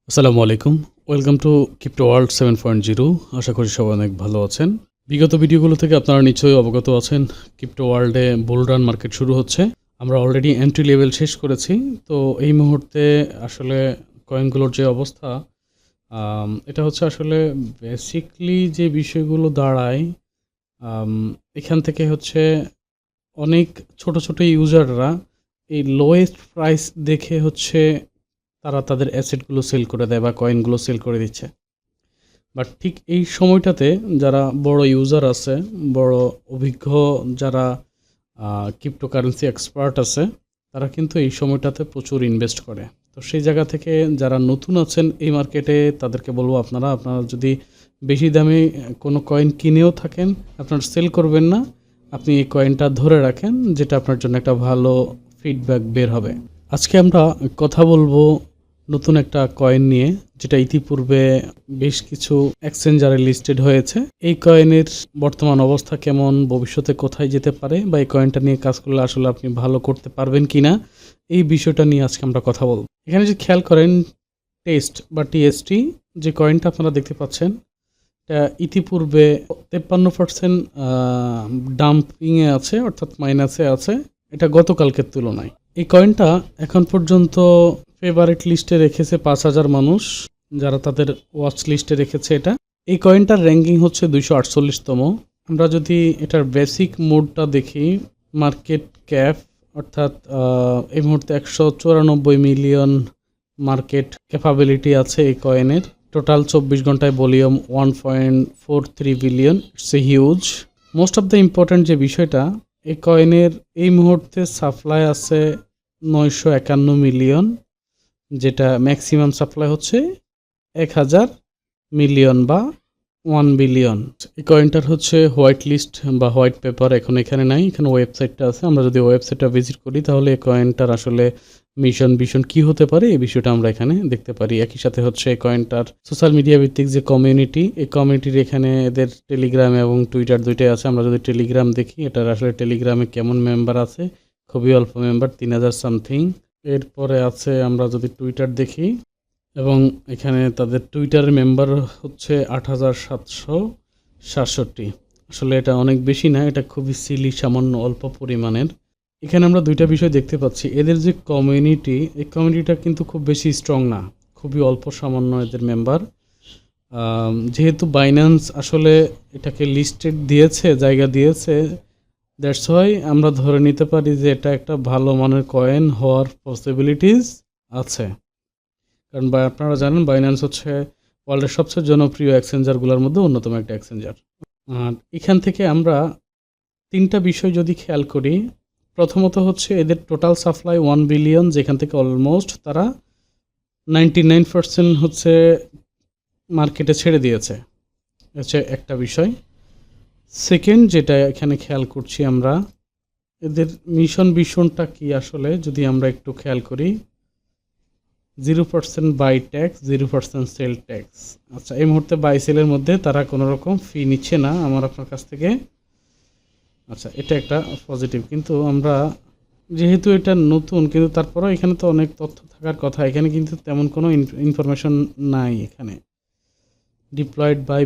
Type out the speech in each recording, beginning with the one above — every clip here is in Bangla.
আসসালামু আলাইকুম। Welcome to crypto world 7.0। আশা করি সবাই অনেক ভালো আছেন। বিগত ভিডিওগুলো থেকে আপনারা নিশ্চয়ই অবগত আছেন ক্রিপ্টো ওয়ার্ল্ডে বুল রান মার্কেট শুরু হচ্ছে। আমরা অলরেডি এন্ট্রি লেভেল শেষ করেছি। তো এই মুহূর্তে আসলে কয়েনগুলোর যে অবস্থা, এটা হচ্ছে আসলে বেসিকলি যে বিষয়গুলো দাঁড়ায়, আম এখান থেকে হচ্ছে অনেক ছোট, ছোট ইউজাররা এই লোয়েস্ট প্রাইস দেখে হচ্ছে তারা তাদের অ্যাসেটগুলো সেল করে দেয় বা কয়েনগুলো সেল করে দিচ্ছে। বাট ঠিক এই সময়টাতে যারা বড় ইউজার আছে, বড় অভিজ্ঞ যারা ক্রিপ্টোকারেন্সি এক্সপার্ট আছে, তারা কিন্তু এই সময়টাতে প্রচুর ইনভেস্ট করে। তো সেই জায়গা থেকে যারা নতুন আছেন এই মার্কেটে, তাদেরকে বলবো আপনারা যদি বেশি দামে কোনো কয়েন কিনেও থাকেন, আপনারা সেল করবেন না। আপনি এই কয়েনটা ধরে রাখেন, যেটা আপনার জন্য একটা ভালো ফিডব্যাক বের হবে। আজকে আমরা কথা বলবো নতুন একটা কয়েন নিয়ে, যেটা ইতিপূর্বে বেশ কিছু এক্সচেঞ্জারে লিস্টেড হয়েছে। এই কয়েনের বর্তমান অবস্থা কেমন, ভবিষ্যতে কোথায় যেতে পারে, বা এই কয়েনটা নিয়ে কাজ করলে আসলে আপনি ভালো করতে পারবেন কিনা, এই বিষয়টা নিয়ে আজকে আমরা কথা বলব। এখানে যে খেয়াল করেন, টেস্ট বা টিএসটি যে কয়েনটা আপনারা দেখতে পাচ্ছেন, এটা ইতিপূর্বে 53% ডাম্পিংয়ে আছে, অর্থাৎ মাইনাসে আছে। এটা গতকালকের তুলনায়। এই কয়েনটা এখন পর্যন্ত ফেভারিট লিস্টে রেখেছে 5,000 মানুষ, যারা তাদের ওয়াচ লিস্টে রেখেছে এটা। এই কয়েনটার র্যাঙ্কিং হচ্ছে 248তম। আমরা যদি এটার বেসিক মোডটা দেখি, মার্কেট ক্যাপ অর্থাৎ এই মুহূর্তে 194 মিলিয়ন মার্কেট ক্যাপাবিলিটি আছে এই কয়েনের। টোটাল 24 ঘন্টায় volume 1.43 billion. It's a huge. Most of the important যে বিষয়টা, এই কয়েনের এই মুহূর্তে সাপ্লাই আছে 951 মিলিয়ন, যেটা ম্যাক্সিমাম সাপ্লাই হচ্ছে 1000 মিলিয়ন বা 1 বিলিয়ন। এই কয়েনটার হচ্ছে হোয়াইট লিস্ট বা হোয়াইট পেপার এখন এখানে নাই, এখানে ওয়েবসাইটটা আছে। আমরা যদি ওয়েবসাইটটা ভিজিট করি, তাহলে এই কয়েনটার আসলে মিশন কী হতে পারে, এই বিষয়টা আমরা এখানে দেখতে পারি। একই সাথে হচ্ছে এই কয়েনটার সোশ্যাল মিডিয়া ভিত্তিক যে কমিউনিটি, এই কমিউনিটির এখানে এদের টেলিগ্রাম এবং টুইটার দুইটাই আছে। আমরা যদি টেলিগ্রাম দেখি, এটার আসলে টেলিগ্রামে কেমন মেম্বার আছে, খুবই অল্প মেম্বার, 3000 সামথিং। এরপরে আছে আমরা যদি টুইটার দেখি, এবং এখানে তাদের টুইটারের মেম্বার হচ্ছে 8767। আসলে এটা অনেক বেশি না, এটা খুবই সিলি, সামান্য অল্প পরিমাণের। এখানে আমরা দুইটা বিষয় দেখতে পাচ্ছি। এদের যে কমিউনিটি, এই কমিউনিটিটা কিন্তু খুব বেশি স্ট্রং না, খুবই অল্প সামান্য এদের মেম্বার। যেহেতু বাইন্যান্স আসলে এটাকে লিস্টেড দিয়েছে, জায়গা দিয়েছে, দ্যাটস ওয়াই আমরা ধরে নিতে পারি যে এটা একটা ভালো মানের কয়েন হওয়ার পসিবিলিটিস আছে। কারণ আপনারা জানেন বাইন্যান্স হচ্ছে ওয়ার্ল্ডের সবচেয়ে জনপ্রিয় এক্সচেঞ্জারগুলোর মধ্যে অন্যতম একটা এক্সচেঞ্জার। আর এখান থেকে আমরা তিনটা বিষয় যদি খেয়াল করি, প্রথমত হচ্ছে এদের টোটাল সাপ্লাই 1 বিলিয়ন, যেখান থেকে অলমোস্ট তারা 99% হচ্ছে মার্কেটে ছেড়ে দিয়েছে, হচ্ছে একটা বিষয়। সেকেন্ড যেটা এখানে খেয়াল করছি আমরা, এদের মিশনটা কি আসলে যদি আমরা একটু খেয়াল করি, 0% বাই ট্যাক্স, 0% সেল ট্যাক্স। আচ্ছা, এই মুহূর্তে বাই সেলের মধ্যে তারা কোনো রকম ফি নিচ্ছে না আমার আপনার কাছ থেকে। আচ্ছা, এটা একটা পজিটিভ। কিন্তু আমরা যেহেতু এটা নতুন, কিন্তু তারপরেও এখানে তো অনেক তথ্য থাকার কথা। এখানে কিন্তু তেমন কোনো ইনফরমেশন নাই। এখানে deployed by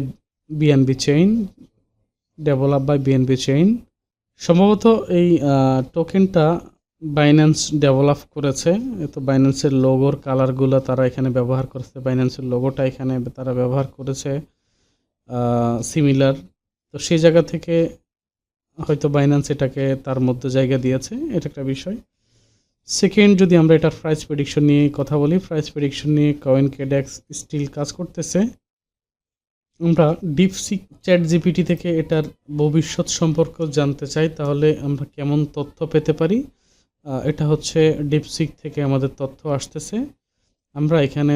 BNB chain, develop by BNB chain. সম্ভবত এই টোকেনটা বাইন্যান্স ডেভেলপ করেছে। তো বাইন্যান্সের লোগোর কালারগুলো তারা এখানে ব্যবহার করেছে, বাইন্যান্সের লোগোটা এখানে তারা ব্যবহার করেছে সিমিলার। তো সেই জায়গা থেকে হয়তো বাইন্যান্স এটাকে তার মধ্যে জায়গা দিয়েছে, এটা একটা বিষয়। সেকেন্ড, যদি আমরা এটার প্রাইস প্রেডিকশন নিয়ে কথা বলি, প্রাইস প্রেডিকশন নিয়ে কয়েনকেডেক্স স্টিল কাজ করতেছে। আমরা ডিপসিক চ্যাট জিপিটি থেকে এটার ভবিষ্যৎ সম্পর্ক জানতে চাই, তাহলে আমরা কেমন তথ্য পেতে পারি? এটা হচ্ছে ডিপসিক থেকে আমাদের তথ্য আসতেছে। আমরা এখানে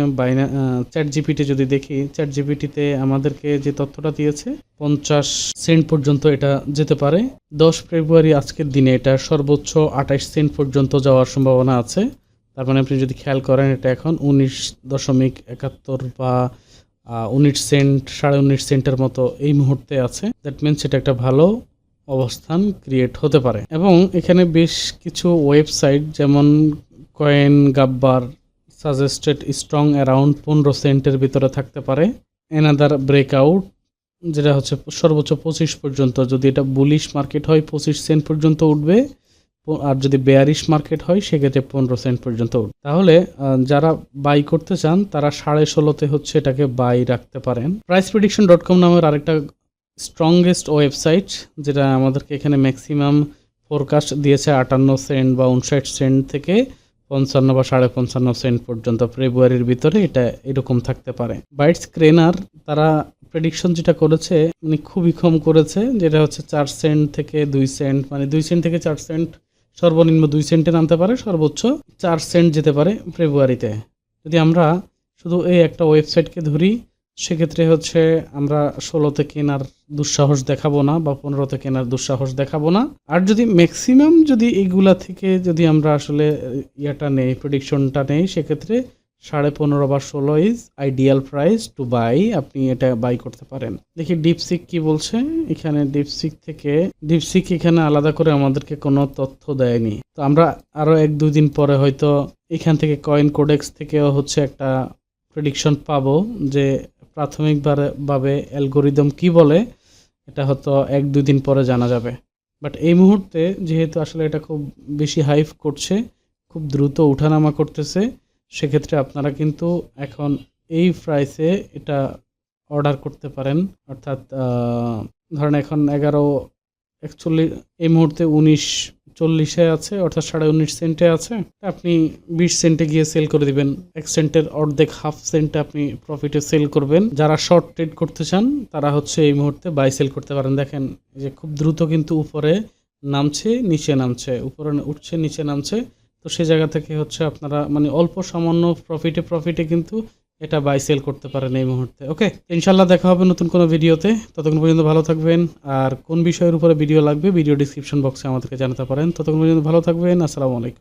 চ্যাট জিপিটি যদি দেখি, চ্যাট জিপিটিতে আমাদেরকে যে তথ্যটা দিয়েছে 50 সেন্ট পর্যন্ত এটা যেতে পারে। 10 ফেব্রুয়ারি আজকের দিনে এটা সর্বোচ্চ 28 সেন্ট পর্যন্ত যাওয়ার সম্ভাবনা আছে। তার মানে আপনি যদি খেয়াল করেন, এটা এখন 19.71 বা 19 সেন্ট, 19.5 সেন্টের মতো এই মুহূর্তে আছে। দ্যাট মিনস এটা একটা ভালো অবস্থান ক্রিয়েট হতে পারে। এবং এখানে বেশ কিছু ওয়েবসাইট, যেমন coin Gabbar, suggested strong around 15 সেন্টের ভিতরে থাকতে পারে। অ্যানাদার ব্রেকআউট যেটা হচ্ছে সর্বোচ্চ 25 পর্যন্ত, যদি এটা বুলিশ মার্কেট হয় 25 সেন্ট পর্যন্ত উঠবে, আর যদি বেয়ারিশ মার্কেট হয় সেক্ষেত্রে 15 সেন্ট পর্যন্ত উঠবে। তাহলে যারা বাই করতে চান তারা 16.5-তে হচ্ছে এটাকে বাই রাখতে পারেন। priceprediction.com নামের আরেকটা স্ট্রংগেস্ট ওয়েবসাইট, যেটা আমাদেরকে এখানে ম্যাক্সিমাম ফোরকাস্ট দিয়েছে 58 সেন্ট বা 59 সেন্ট থেকে 55 বা 55.5 সেন্ট পর্যন্ত ফেব্রুয়ারির ভিতরে এটা এরকম থাকতে পারে। বাইটস ক্রেনার তারা প্রেডিকশন যেটা করেছে মানে খুবই কম করেছে, যেটা হচ্ছে 4 সেন্ট থেকে 2 সেন্ট, মানে 2 সেন্ট থেকে 4 সেন্ট, সর্বনিম্ন 2 সেন্টে নামতে পারে, সর্বোচ্চ 4 সেন্ট যেতে পারে ফেব্রুয়ারিতে। যদি আমরা শুধু এই একটা ওয়েবসাইটকে ধরি সেক্ষেত্রে হচ্ছে আমরা 16তে কেনার দুঃসাহস দেখাবো না বা 15তে কেনার দুঃসাহস দেখাবো না। আর যদি ম্যাক্সিমাম যদি এইগুলা থেকে যদি আমরা আসলে ইয়াটা নেই, প্রেডিকশনটা নেই, সেক্ষেত্রে 15.5 বা 16 is ideal price to buy, আপনি এটা বাই করতে পারেন। দেখি ডিপসিক কি বলছে এখানে। ডিপসিক এখানে আলাদা করে আমাদেরকে কোনো তথ্য দেয়নি, তো আমরা আরো 1-2 দিন পরে হয়তো এখান থেকে কয়েন কোডেক্স থেকেও হচ্ছে একটা প্রেডিকশন পাবো যে প্রাথমিকভাবে অ্যালগোরিদম কি বলে, এটা হয়তো 1-2 দিন পরে জানা যাবে। বাট এই মুহূর্তে যেহেতু আসলে এটা খুব বেশি হাইপ করছে, খুব দ্রুত উঠানামা করতেছে, সেক্ষেত্রে আপনারা কিন্তু এখন এই প্রাইসে এটা অর্ডার করতে পারেন। অর্থাৎ ধরেন এখন 11.41, এই মুহূর্তে 19.40-এ আছে, অর্থাৎ 19.5 সেন্টে আছে। আপনি 20 সেন্টে গিয়ে সেল করে দিবেন, 1 সেন্টের অর্ধেক, হাফ সেন্টে আপনি প্রফিটে সেল করবেন। যারা শর্ট ট্রেড করতে চান তারা হচ্ছে এই মুহূর্তে বাই সেল করতে পারেন। দেখেন যে খুব দ্রুত কিন্তু উপরে নামছে, নিচে নামছে, উপরে উঠছে, নিচে নামছে। তো সেই জায়গা থেকে হচ্ছে আপনারা মানে অল্প সামান্য প্রফিটে কিন্তু এটা বাই সেল করতে পারেন এই মুহূর্তে। ওকে, ইনশাল্লাহ দেখা হবে নতুন কোনো ভিডিওতে। ততক্ষণ পর্যন্ত ভালো থাকবেন। আর কোন বিষয়ের উপরে ভিডিও লাগবে ভিডিও ডিসক্রিপশন বক্সে আমাদেরকে জানাতে পারেন। ততক্ষণ পর্যন্ত ভালো থাকবেন। আসসালামু আলাইকুম।